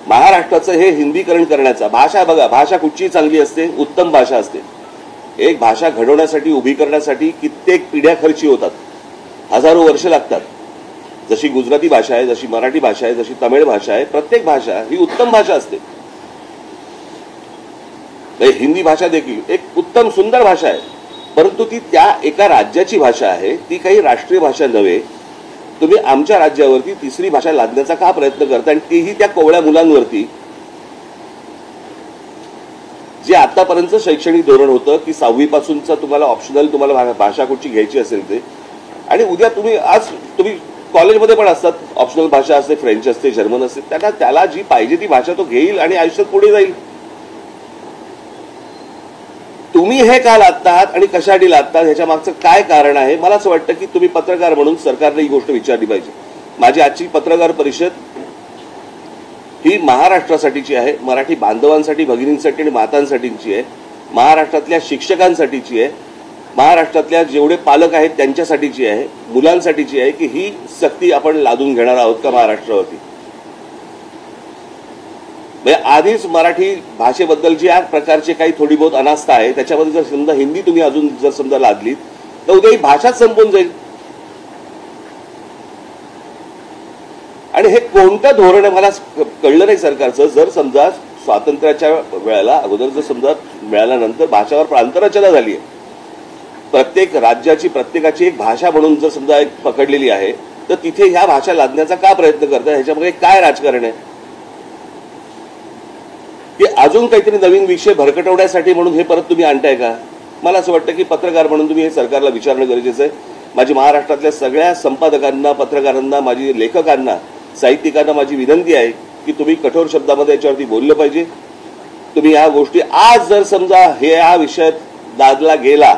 महाराष्ट्राचं हे हिंदीकरण करण्याचा भाषा बघा, भाषा कुठची चांगली असते, उत्तम भाषा असते. एक भाषा घडवण्यासाठी उभी करण्यासाठी कित्येक पिढ्या खर्ची होतात, हजारो वर्ष लागतात. जशी गुजराती भाषा आहे, जशी मराठी भाषा आहे, जशी तमिळ भाषा आहे, प्रत्येक भाषा ही उत्तम भाषा असते. हिंदी भाषा देखील एक उत्तम सुंदर भाषा आहे, परंतु ती त्या एका राज्याची भाषा आहे, ती काही राष्ट्रीय भाषा नव्हे. तुम्ही आमच्या राज्यावरती तिसरी भाषा लादण्याचा का प्रयत्न करता, आणि तेही त्या कोवळ्या मुलांवरती. जे आतापर्यंत शैक्षणिक धोरण होतं की 6वी पासूनचा तुम्हाला ऑप्शनल तुम्हाला भाषा कुठची घ्यायची असेल ते, आणि उद्या तुम्ही कॉलेजमध्ये पण असतात ऑप्शनल भाषा असते, फ्रेंच असते, जर्मन असते. त्याला जी पाहिजे ती भाषा तो घेईल आणि आयुष्यात पुढे जाईल. तुम्ही हे का लादतात आणि कशासाठी लादतात, ह्याच्या मागचं काय कारण आहे? मला असं वाटतं की तुम्ही पत्रकार म्हणून सरकारने ही गोष्ट विचारली पाहिजे. माझी आजची पत्रकार परिषद ही महाराष्ट्रासाठीची आहे, मराठी बांधवांसाठी, भगिनींसाठी आणि मातांसाठीची आहे, महाराष्ट्रातल्या शिक्षकांसाठीची आहे, महाराष्ट्रातल्या जेवढे पालक आहेत त्यांच्यासाठीची आहे, मुलांसाठीची आहे की ही सक्ती आपण लादून घेणार आहोत का महाराष्ट्रावरती. म्हणजे आधीच मराठी भाषेबद्दल जी या प्रकारचे काही थोडी बहुत अनास्था आहे, त्याच्यामध्ये जर समजा हिंदी तुम्ही अजून जर समजा लादलीत तर उद्या ही भाषाच संपून जाईल. आणि हे कोणतं धोरण आहे मला कळलं नाही सरकारचं. जर समजा स्वातंत्र्याच्या वेळेला अगोदर जर समजा मिळाल्यानंतर भाषावर आंतररचना झाली आहे, प्रत्येक राज्याची प्रत्येकाची एक भाषा म्हणून जर समजा एक पकडलेली आहे, तर तिथे ह्या भाषा लादण्याचा का प्रयत्न करताय? ह्याच्यामध्ये काय राजकारण आहे की अजून काहीतरी नवीन विषय भरकटवण्यासाठी म्हणून हे परत तुम्ही आणताय का? मला असं वाटतं की पत्रकार म्हणून तुम्ही हे सरकारला विचारणं गरजेचं आहे. माझी महाराष्ट्रातल्या सगळ्या संपादकांना, पत्रकारांना, माझी लेखकांना, साहित्यिकांना माझी विनंती आहे की तुम्ही कठोर शब्दामध्ये याच्यावरती बोललं पाहिजे. तुम्ही ह्या गोष्टी आज जर समजा हा विषय लादला गेला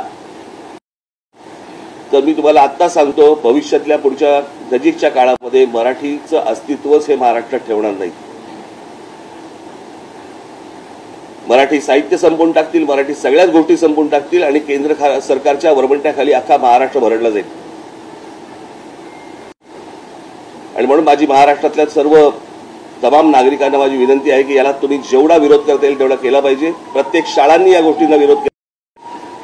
तर मी तुम्हाला आत्ता सांगतो, भविष्यातल्या पुढच्या नजीकच्या काळामध्ये मराठीचं अस्तित्वच हे महाराष्ट्रात ठेवणार नाही. मराठी साहित्य संपवून टाकतील, मराठी सगळ्याच गोष्टी संपवून टाकतील आणि केंद्र सरकारच्या वरवंट्याखाली अख्खा महाराष्ट्र भरडला जाईल. आणि म्हणून माझी महाराष्ट्रातल्या सर्व तमाम नागरिकांना माझी विनंती आहे की याला तुम्ही जेवढा विरोध करता येईल तेवढा केला पाहिजे. प्रत्येक शाळांनी या गोष्टींना विरोध केला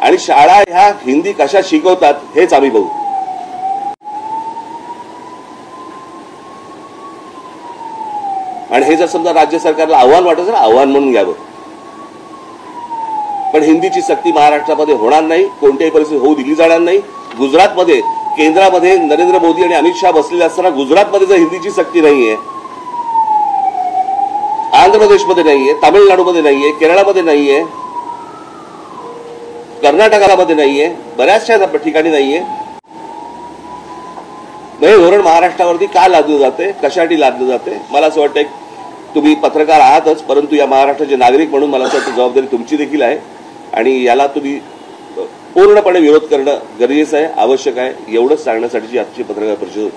आणि शाळा ह्या हिंदी कशा शिकवतात हेच आम्ही बघू. आणि हे जर समजा राज्य सरकारला आव्हान वाटत असेल, आव्हान म्हणून घ्यावं. पण हिंदीची सक्ती महाराष्ट्रामध्ये होणार नाही, कोणत्याही परिस्थितीत होऊ दिली जाणार नाही. गुजरातमध्ये, केंद्रामध्ये नरेंद्र मोदी आणि अमित शहा बसलेले असताना गुजरातमध्ये जर हिंदीची सक्ती नाहीये, आंध्र प्रदेशमध्ये नाहीये, तामिळनाडूमध्ये नाहीये, केरळमध्ये नाहीये, कर्नाटकामध्ये नाहीये, बऱ्याचशा ठिकाणी नाहीये, हे धोरण महाराष्ट्रावरती का लादलं जाते, कशासाठी लादलं जाते? मला असं वाटतं तुम्ही पत्रकार आहातच, परंतु या महाराष्ट्राचे नागरिक म्हणून मला असं वाटतं जबाबदारी तुमची देखील आहे आणि याला तुम्ही पूर्णपणे विरोध करणं गरजेचं आहे, आवश्यक आहे. एवढंच सांगण्यासाठीची आजची पत्रकार परिषद होती.